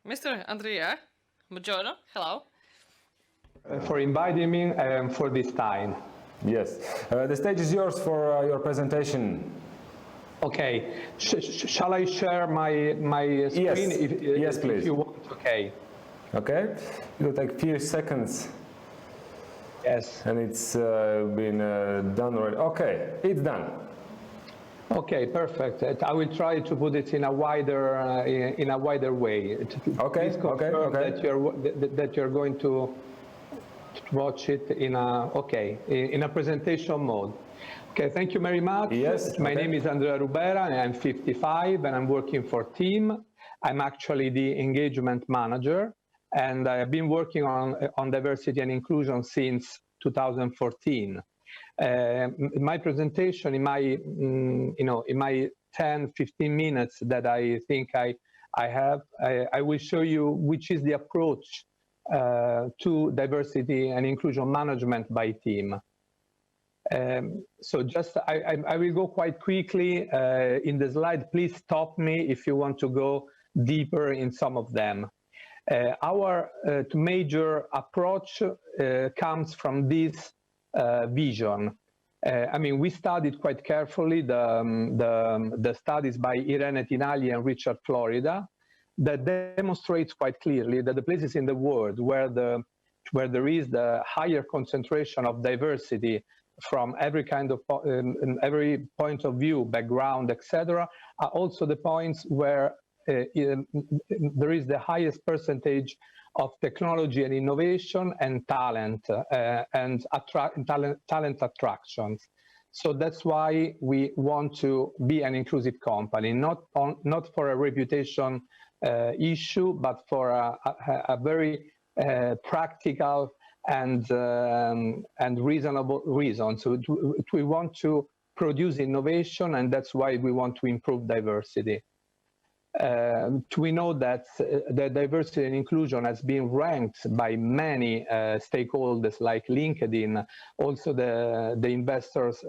Mr. Andrea, buongiorno, hello. For inviting me for this time. Yes, the stage is yours for your presentation. Okay, shall I share my screen? Yes, please. If you want, okay. Okay, it will take a few seconds. Yes. And it's been done already. Okay, it's done. Okay, perfect. I will try to put it in a wider way. Okay. Please confirm that you're going to watch it in a presentation mode. Okay, thank you very much. Yes. My name is Andrea Rubera, and I'm 55, and I'm working for TEAM. I'm actually the engagement manager, and I've been working on diversity and inclusion since 2014. My presentation, in my 10-15 minutes that I think I have, I will show you which is the approach to diversity and inclusion management by TEAM. So just I will go quite quickly in the slide. Please stop me if you want to go deeper in some of them. Our major approach comes from this vision. I mean, we studied quite carefully the studies by Irene Tinagli and Richard Florida that demonstrates quite clearly that the places in the world where there is the higher concentration of diversity from every kind of every point of view, background, etc., are also the points where there is the highest percentage of technology and innovation and talent talent attractions. So that's why we want to be an inclusive company, not for a reputation issue, but for a very practical and reasonable reason. So we want to produce innovation, and that's why we want to improve diversity. We know that the diversity and inclusion has been ranked by many stakeholders like LinkedIn, also the investors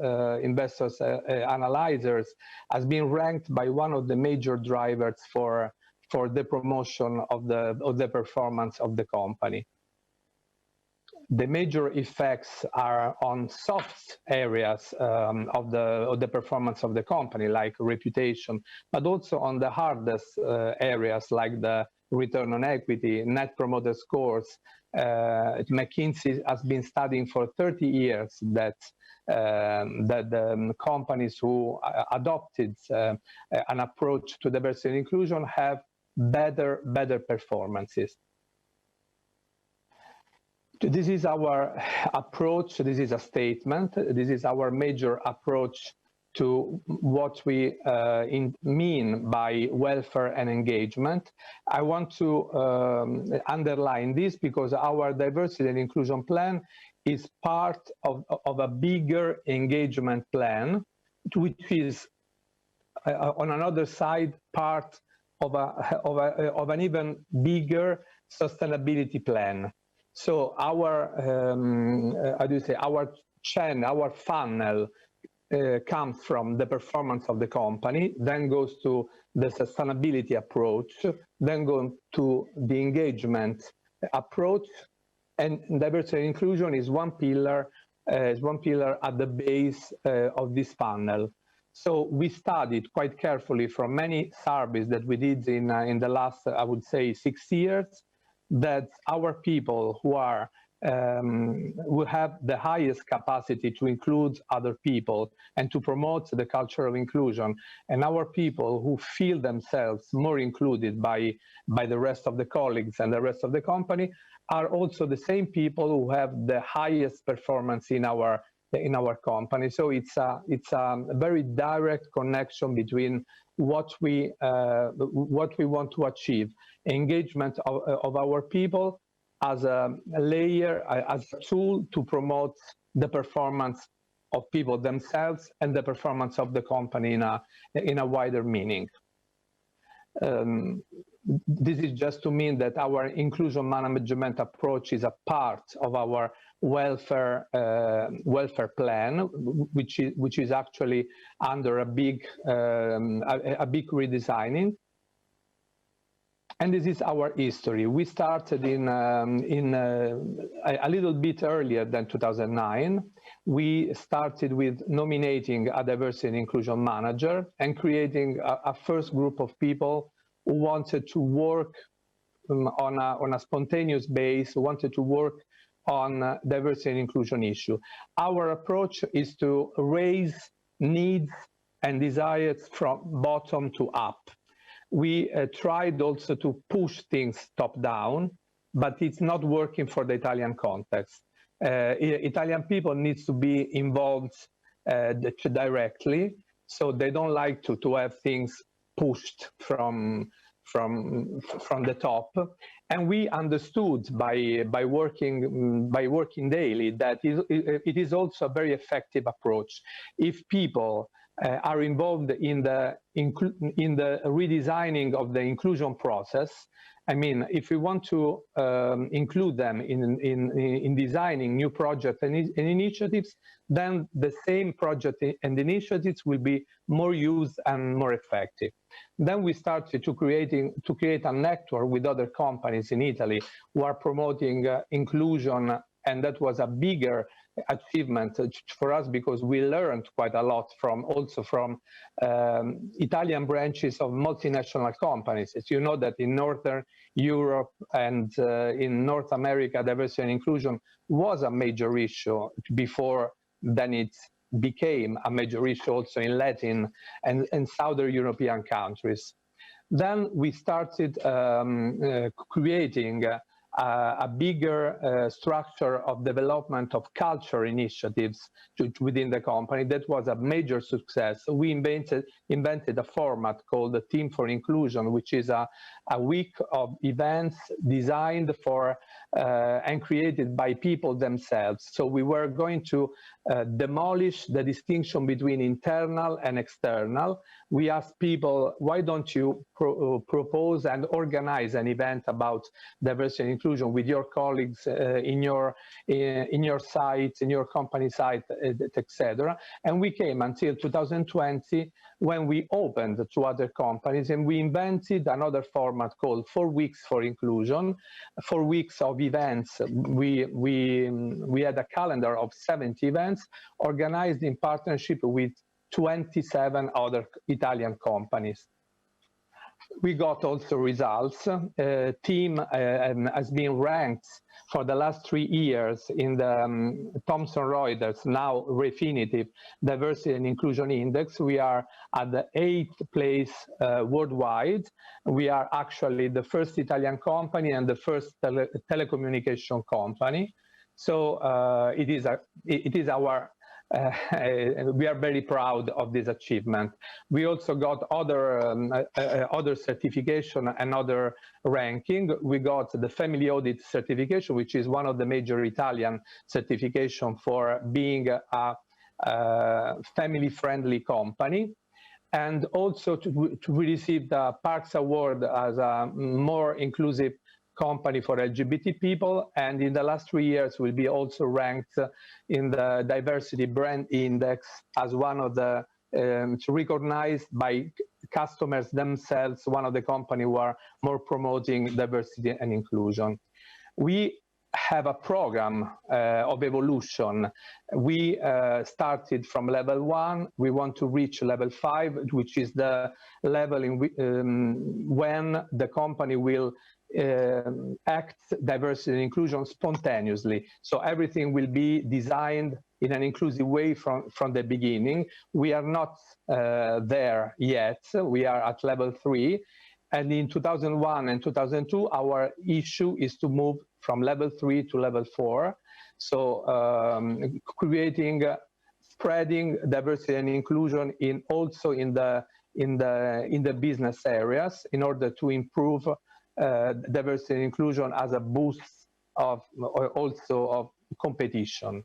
analyzers, has been ranked by one of the major drivers for the promotion of the performance of the company. The major effects are on soft areas of the performance of the company, like reputation, but also on the hardest areas, like the return on equity, net promoter scores. McKinsey has been studying for 30 years that the companies who adopted an approach to diversity and inclusion have better performances. This is our approach. This is a statement. This is our major approach to what we mean by welfare and engagement. I want to underline this because our diversity and inclusion plan is part of a bigger engagement plan, which is on another side part of an even bigger sustainability plan. So our our funnel comes from the performance of the company, then goes to the sustainability approach, then goes to the engagement approach, and diversity and inclusion is one pillar at the base of this funnel. So we studied quite carefully from many surveys that we did in the last, I would say, 6 years, that our people who have the highest capacity to include other people and to promote the culture of inclusion, and our people who feel themselves more included by the rest of the colleagues and the rest of the company, are also the same people who have the highest performance in our company. So it's a very direct connection between what we want to achieve, engagement of our people as a layer, as a tool to promote the performance of people themselves and the performance of the company in a wider meaning. This is just to mean that our inclusion management approach is a part of our welfare plan, which is actually under a big redesigning. And this is our history. We started a little bit earlier than 2009. We started with nominating a diversity and inclusion manager and creating a first group of people who wanted to work on a spontaneous base, who wanted to work on diversity and inclusion issue. Our approach is to raise needs and desires from bottom to up. We tried also to push things top down, but it's not working for the Italian context. Italian people need to be involved directly, so they don't like to have things pushed from the top. And we understood by working daily that it is also a very effective approach. If people are involved in the redesigning of the inclusion process, I mean, if we want to include them in designing new projects and initiatives, then the same project and initiatives will be more used and more effective. Then we started to create a network with other companies in Italy who are promoting inclusion, and that was a bigger achievement for us because we learned quite a lot from Italian branches of multinational companies. As you know, that in Northern Europe and in North America, diversity and inclusion was a major issue before then it became a major issue also in Latin and Southern European countries. Then we started creating a bigger structure of development of culture initiatives within the company. That was a major success. We invented a format called the Team for Inclusion, which is a week of events designed for and created by people themselves. So we were going to demolish the distinction between internal and external. We asked people, why don't you propose and organize an event about diversity and inclusion with your colleagues in your site, in your company site, etc. And we came until 2020 when we opened to other companies, and we invented another format called 4 Weeks for Inclusion, 4 weeks of events. We had a calendar of 70 events organized in partnership with 27 other Italian companies. We got also results. Team has been ranked for the last 3 years in the Thomson Reuters, now Refinitiv, Diversity and Inclusion Index. We are at the 8th place worldwide. We are actually the first Italian company and the first telecommunication company. So it is our we are very proud of this achievement. We also got other certification and other ranking. We got the Family Audit certification, which is one of the major Italian certification for being a family-friendly company. And also we received the Parks Award as a more inclusive company for LGBT people, and in the last 3 years will be also ranked in the Diversity Brand Index as one of the recognized by customers themselves, one of the companies who are more promoting diversity and inclusion. We have a program of evolution. We started from level 1. We want to reach level 5, which is the level in when the company will act diversity and inclusion spontaneously. So everything will be designed in an inclusive way from the beginning. We are not there yet. We are at level 3. And in 2001 and 2002, our issue is to move from level 3 to level 4. So spreading diversity and inclusion also in the business areas in order to improve diversity and inclusion as a boost of competition.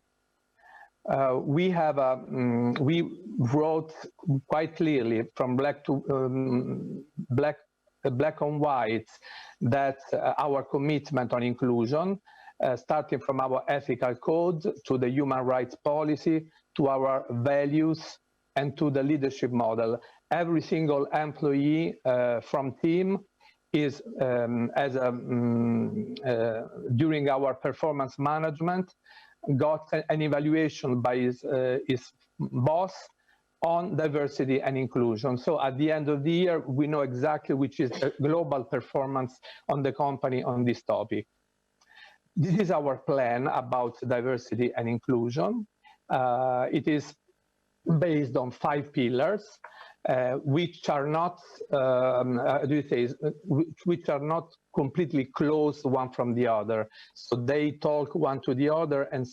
We wrote quite clearly from black on white that our commitment on inclusion, starting from our ethical code to the human rights policy, to our values, and to the leadership model. Every single employee from team is during our performance management, got an evaluation by his boss on diversity and inclusion. So at the end of the year, we know exactly which is the global performance on the company on this topic. This is our plan about diversity and inclusion. It is based on 5 pillars, which are not, which are not completely close one from the other. So they talk one to the other, and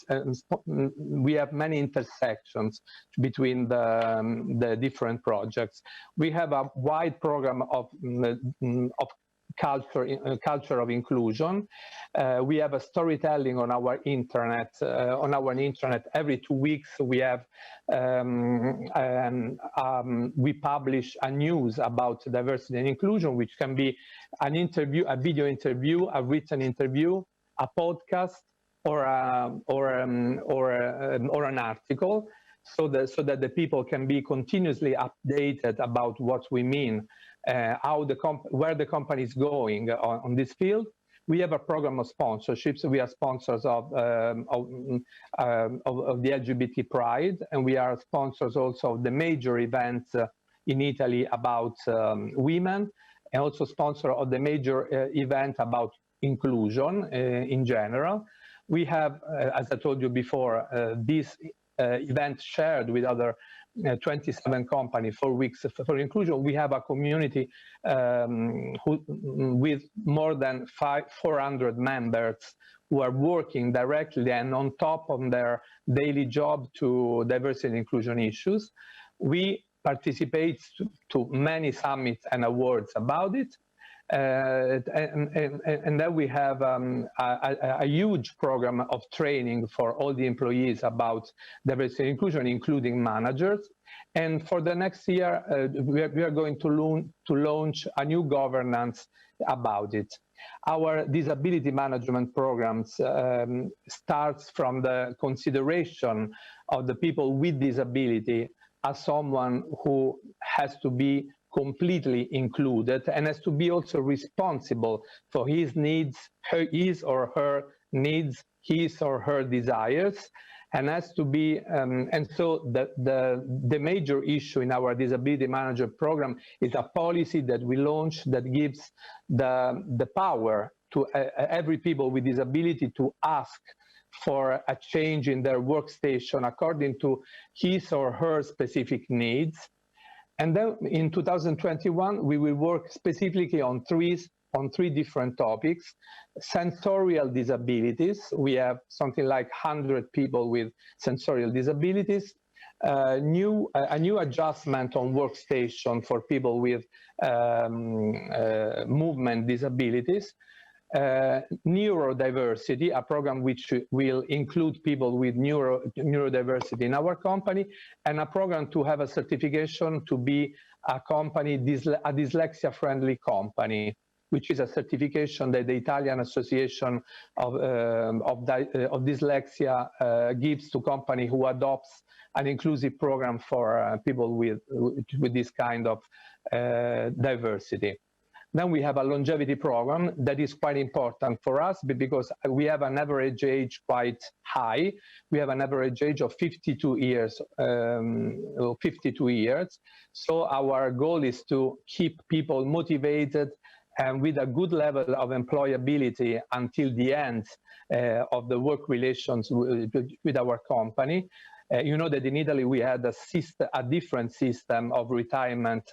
we have many intersections between the different projects. We have a wide program of culture of inclusion. We have a storytelling on our internet. Every 2 weeks we have we publish a news about diversity and inclusion, which can be an interview, a video interview, a written interview, a podcast, or an article, so that the people can be continuously updated about what we mean. Where the company is going on this field. We have a program of sponsorships. We are sponsors of the LGBT Pride, and we are sponsors also of the major events in Italy about women, and also sponsor of the major event about inclusion in general. We have, as I told you before, this event shared with other 27 companies, 4 weeks for inclusion. We have a community with more than 400 members who are working directly and on top of their daily job to diversity and inclusion issues. We participate to many summits and awards about it. And then we have a huge program of training for all the employees about diversity and inclusion, including managers. And for the next year, we are going to launch a new governance about it. Our disability management programs starts from the consideration of the people with disability as someone who has to be completely included and has to be also responsible for his needs, his or her needs, his or her desires, and has to be, and so the major issue in our disability management program is a policy that we launch that gives the power to every people with disability to ask for a change in their workstation according to his or her specific needs. And then in 2021, we will work specifically on three different topics. Sensorial disabilities. We have something like 100 people with sensorial disabilities. A new adjustment on workstation for people with movement disabilities. Neurodiversity, a program which will include people with neurodiversity in our company, and a program to have a certification to be a company, a dyslexia-friendly company, which is a certification that the Italian Association of Dyslexia gives to company who adopts an inclusive program for people with this kind of diversity. Then we have a longevity program that is quite important for us because we have an average age quite high. We have an average age of 52 years. So our goal is to keep people motivated and with a good level of employability until the end of the work relations with our company. You know that in Italy we had a different system of retirement,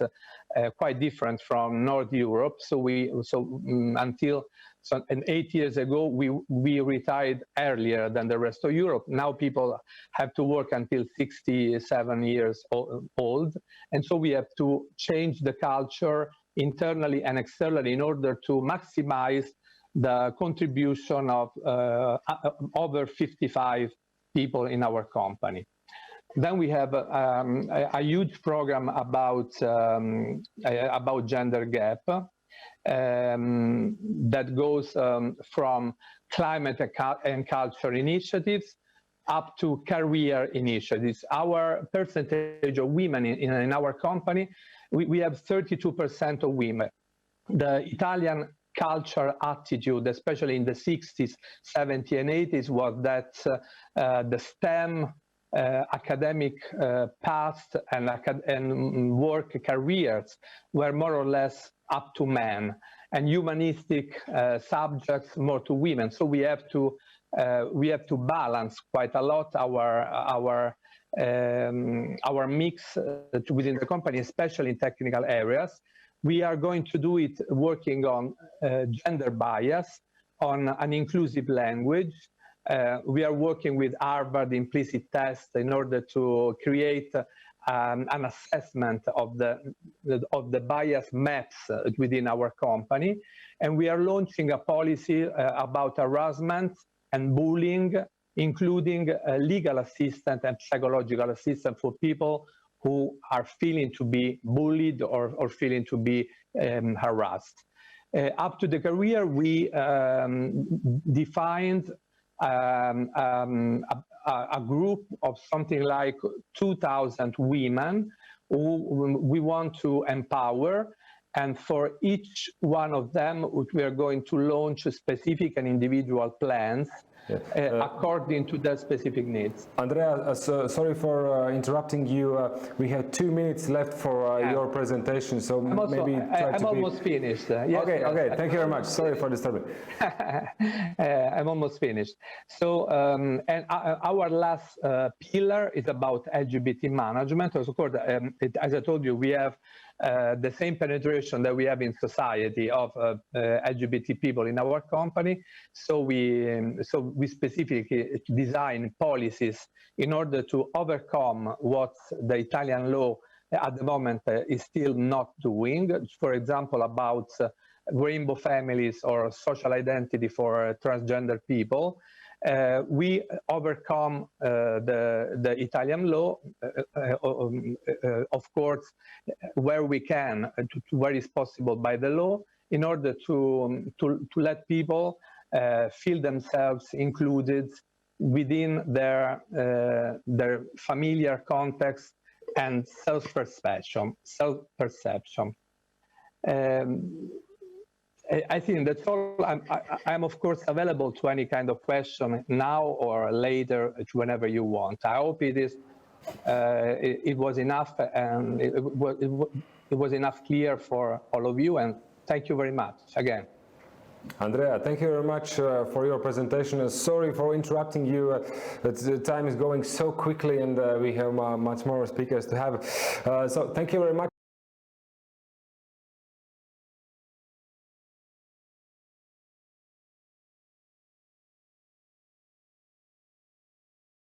quite different from North Europe. Until 8 years ago, we retired earlier than the rest of Europe. Now people have to work until 67 years old, and so we have to change the culture internally and externally in order to maximize the contribution of over 55 people in our company. Then we have a huge program about gender gap that goes from climate and culture initiatives up to career initiatives. Our percentage of women in our company, we have 32% of women. the Italian culture attitude, especially in the 60s, 70s, and 80s, was that the STEM academic path and work careers were more or less up to men, and humanistic subjects more to women. So we have to balance quite a lot our mix within the company, especially in technical areas. We are going to do it working on gender bias, on an inclusive language. We are working with Harvard implicit test in order to create an assessment of the bias maps within our company. And we are launching a policy about harassment and bullying, including legal assistance and psychological assistance for people who are feeling to be bullied or feeling to be harassed. Up to the career, we defined a group of something like 2,000 women who we want to empower. And for each one of them, we are going to launch specific and individual plans according to their specific needs. Andrea, sorry for interrupting you. We have 2 minutes left for your presentation, so I'm almost finished. Yes, okay. Thank you very much. Sorry for disturbing. I'm almost finished. So, and our last pillar is about LGBT management. Of course, as I told you, we have the same penetration that we have in society of LGBT people in our company. So we specifically design policies in order to overcome what the Italian law at the moment is still not doing. For example, about rainbow families or social identity for transgender people. We overcome the Italian law, of course, where we can, where is possible by the law, in order to let people feel themselves included within their familiar context and self-perception. I think that's all. I'm of course available to any kind of question now or later, whenever you want. I hope it was enough, and it was enough clear for all of you. And thank you very much again. Andrea, thank you very much for your presentation. Sorry for interrupting you. The time is going so quickly, and we have much more speakers to have. So thank you very much.